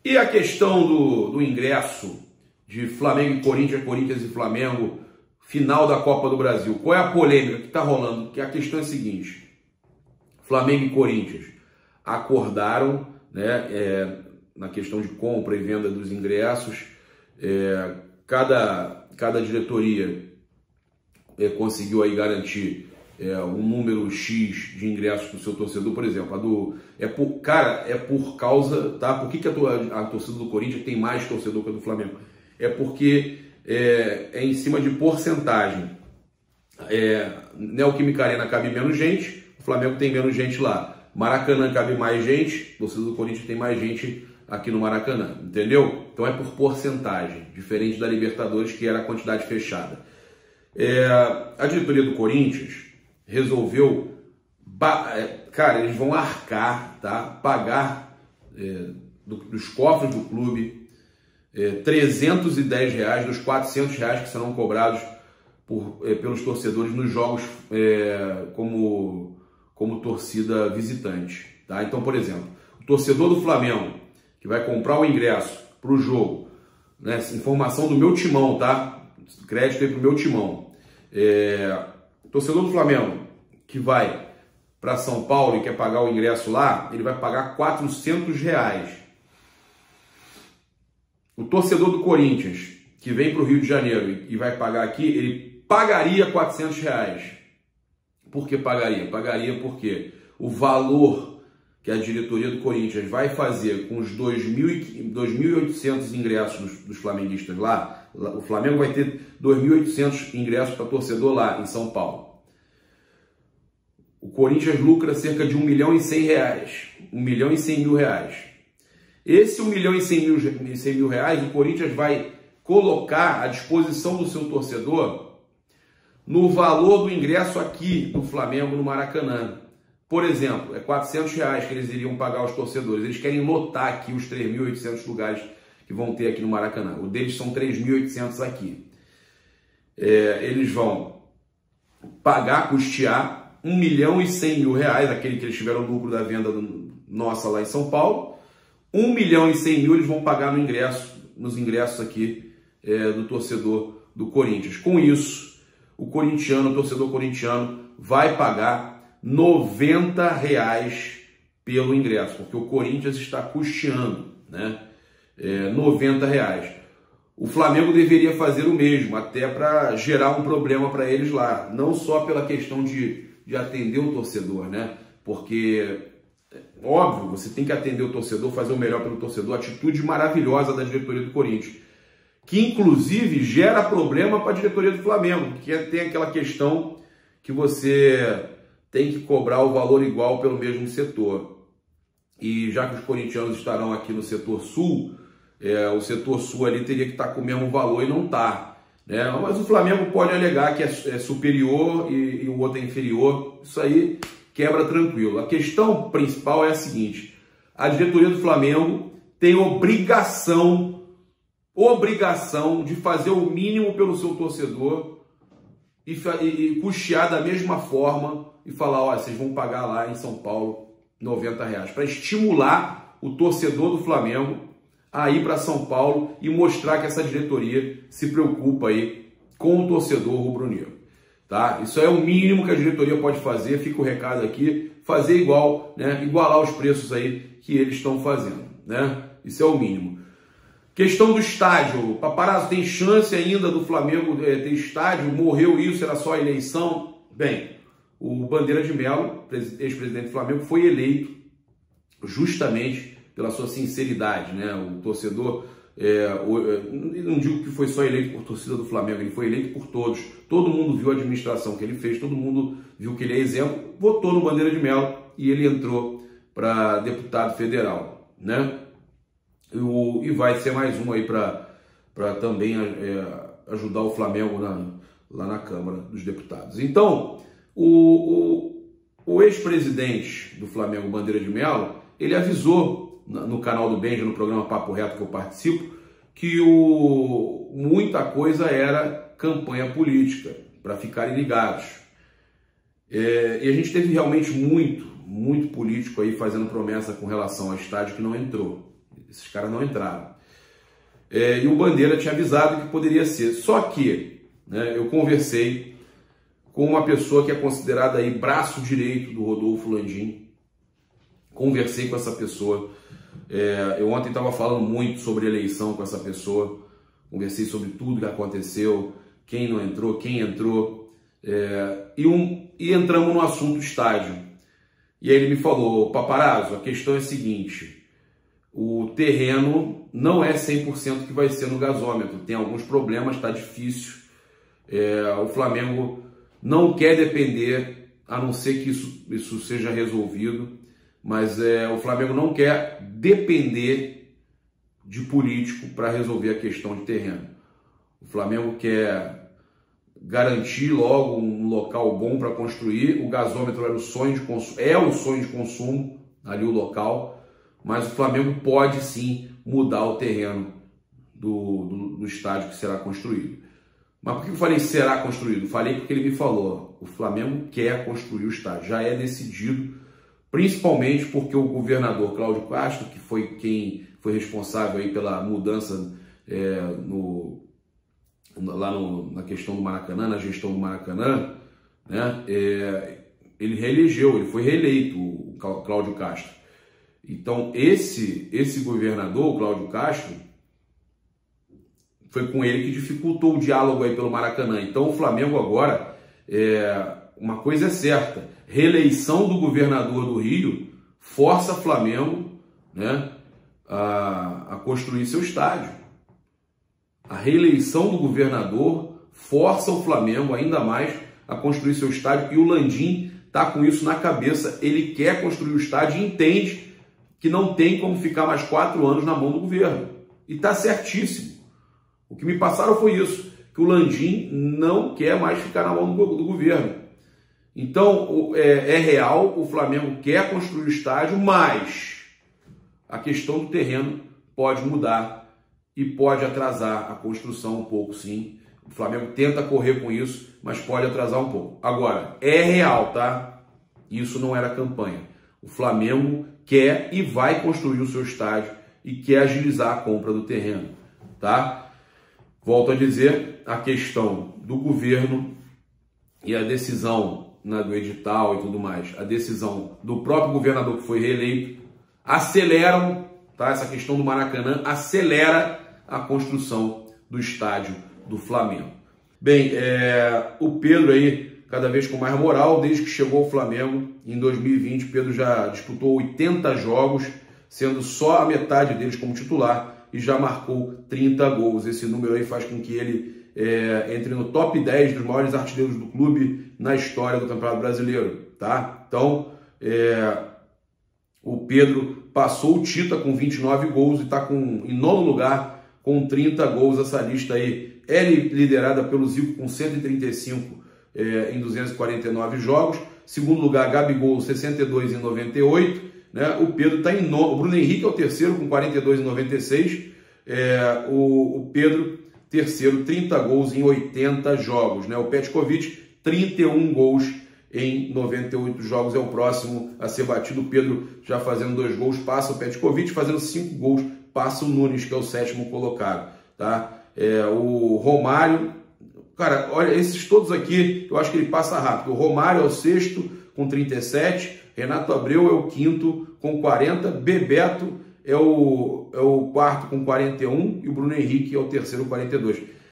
E a questão do ingresso de Flamengo e Corinthians, Corinthians e Flamengo, final da Copa do Brasil. Qual é a polêmica que está rolando? Que a questão é a seguinte: Flamengo e Corinthians acordaram, né, na questão de compra e venda dos ingressos, cada diretoria conseguiu aí garantir um número X de ingressos para o seu torcedor. Por exemplo, é por causa, tá? Por que a torcida do Corinthians tem mais torcedor que a do Flamengo? É porque é em cima de porcentagem. Neoquímica Arena cabe menos gente, o Flamengo tem menos gente lá. Maracanã cabe mais gente, a torcida do Corinthians tem mais gente aqui no Maracanã, entendeu? Então é por porcentagem, diferente da Libertadores, que era a quantidade fechada. A diretoria do Corinthians resolveu, cara, eles vão arcar, tá? Pagar dos cofres do clube R$310 dos R$400 que serão cobrados pelos torcedores nos jogos como torcida visitante, tá? Então, por exemplo, o torcedor do Flamengo que vai comprar o ingresso para o jogo, né? Informação do meu timão, tá? Crédito aí para o meu timão. Torcedor do Flamengo que vai para São Paulo e quer pagar o ingresso lá, ele vai pagar R$400. O torcedor do Corinthians que vem para o Rio de Janeiro e vai pagar aqui, ele pagaria R$400. Por que pagaria? Pagaria porque o valor que a diretoria do Corinthians vai fazer com os 2.800 ingressos dos flamenguistas lá, o Flamengo vai ter 2.800 ingressos para torcedor lá em São Paulo. O Corinthians lucra cerca de R$1.100.000, R$1.100.000. Esse R$1.100.000, o Corinthians vai colocar à disposição do seu torcedor no valor do ingresso aqui do Flamengo no Maracanã. Por exemplo, R$400 que eles iriam pagar aos torcedores. Eles querem lotar aqui os 3.800 lugares que vão ter aqui no Maracanã. O deles são 3.800 aqui. Eles vão pagar, custear R$1.100.000, aquele que eles tiveram lucro da venda nossa lá em São Paulo. R$1.100.000 eles vão pagar nos ingressos aqui do torcedor do Corinthians. Com isso, o torcedor corintiano vai pagar R$90 pelo ingresso, porque o Corinthians está custeando, né? R$90. O Flamengo deveria fazer o mesmo, até para gerar um problema para eles lá, não só pela questão de atender o torcedor, né? Porque, óbvio, você tem que atender o torcedor, fazer o melhor pelo torcedor, atitude maravilhosa da diretoria do Corinthians, que inclusive gera problema para a diretoria do Flamengo, que tem aquela questão que você tem que cobrar o valor igual pelo mesmo setor. E já que os corintianos estarão aqui no setor sul, o setor sul ali teria que estar com o mesmo valor e não está, né? Mas o Flamengo pode alegar que é superior e o outro é inferior. Isso aí quebra tranquilo. A questão principal é a seguinte: a diretoria do Flamengo tem obrigação de fazer o mínimo pelo seu torcedor e custear da mesma forma e falar, ó, vocês vão pagar lá em São Paulo R$90, para estimular o torcedor do Flamengo a ir para São Paulo e mostrar que essa diretoria se preocupa aí com o torcedor rubro-negro, tá? Isso é o mínimo que a diretoria pode fazer, fica o recado aqui, fazer igual, né? Igualar os preços aí que eles estão fazendo, né? Isso é o mínimo. Questão do estádio, Paparazzo, tem chance ainda do Flamengo ter estádio? Morreu isso, era só eleição? Bem, o Bandeira de Melo, ex-presidente do Flamengo, foi eleito justamente pela sua sinceridade, né? O torcedor, não digo que foi só eleito por torcida do Flamengo, ele foi eleito por todos. Todo mundo viu a administração que ele fez, todo mundo viu que ele é exemplo, votou no Bandeira de Melo e ele entrou para deputado federal, né? E vai ser mais um aí para também ajudar o Flamengo lá na Câmara dos Deputados. Então, o ex-presidente do Flamengo, Bandeira de Melo, ele avisou no canal do Benja, no programa Papo Reto que eu participo, que muita coisa era campanha política, para ficarem ligados. E a gente teve realmente muito político aí fazendo promessa com relação ao estádio que não entrou. Esses caras não entraram. E o Bandeira tinha avisado que poderia ser. Só que, né, eu conversei com uma pessoa que é considerada aí braço direito do Rodolfo Landim. Conversei com essa pessoa. Eu ontem estava falando muito sobre eleição com essa pessoa. Conversei sobre tudo que aconteceu, quem não entrou, quem entrou. E entramos no assunto estádio. E aí ele me falou: Paparazzo, a questão é a seguinte, o terreno não é 100% que vai ser no gasômetro, tem alguns problemas, está difícil. O Flamengo não quer depender, a não ser que isso seja resolvido, mas o Flamengo não quer depender de político para resolver a questão de terreno. O Flamengo quer garantir logo um local bom para construir. O gasômetro era o sonho de consumo, o sonho de consumo ali o local, mas o Flamengo pode sim mudar o terreno do estádio que será construído. Mas por que eu falei será construído? Falei porque ele me falou: o Flamengo quer construir o estádio, já é decidido, principalmente porque o governador Cláudio Castro, que foi quem foi responsável aí pela mudança na questão do Maracanã, na gestão do Maracanã, né? Ele reelegeu, ele foi reeleito, o Cláudio Castro. Então esse governador, o Cláudio Castro, foi com ele que dificultou o diálogo aí pelo Maracanã. Então o Flamengo agora, uma coisa é certa, reeleição do governador do Rio força o Flamengo, né, a construir seu estádio. A reeleição do governador força o Flamengo ainda mais a construir seu estádio, e o Landim está com isso na cabeça. Ele quer construir o estádio e entende que não tem como ficar mais 4 anos na mão do governo. E está certíssimo. O que me passaram foi isso, que o Landim não quer mais ficar na mão do governo. Então, é real, o Flamengo quer construir o estádio, mas a questão do terreno pode mudar e pode atrasar a construção um pouco, sim. O Flamengo tenta correr com isso, mas pode atrasar um pouco. Agora, é real, tá? Isso não era campanha. O Flamengo quer e vai construir o seu estádio e quer agilizar a compra do terreno, tá? Volto a dizer, a questão do governo e a decisão do edital e tudo mais, a decisão do próprio governador que foi reeleito, aceleram, tá? Essa questão do Maracanã acelera a construção do estádio do Flamengo. Bem, o Pedro aí, cada vez com mais moral, desde que chegou ao Flamengo em 2020, o Pedro já disputou 80 jogos, sendo só a metade deles como titular, e já marcou 30 gols. Esse número aí faz com que ele entre no top 10 dos maiores artilheiros do clube na história do Campeonato Brasileiro, tá? Então, o Pedro passou o Tita com 29 gols e está em 9º lugar com 30 gols. Essa lista aí é liderada pelo Zico com 135 em 249 jogos. Segundo lugar, Gabigol, 62 em 98. Né? O Pedro está em nono. O Bruno Henrique é o terceiro com 42 em 96. O Pedro, terceiro, 30 gols em 80 jogos. Né? O Petkovic, 31 gols em 98 jogos, é o próximo a ser batido. O Pedro já fazendo 2 gols, passa o Petkovic, fazendo 5 gols, passa o Nunes, que é o 7º colocado. Tá? O Romário, cara, olha, esses todos aqui, eu acho que ele passa rápido. O Romário é o 6º com 37, Renato Abreu é o 5º com 40, Bebeto é o 4º com 41 e o Bruno Henrique é o 3º com 42.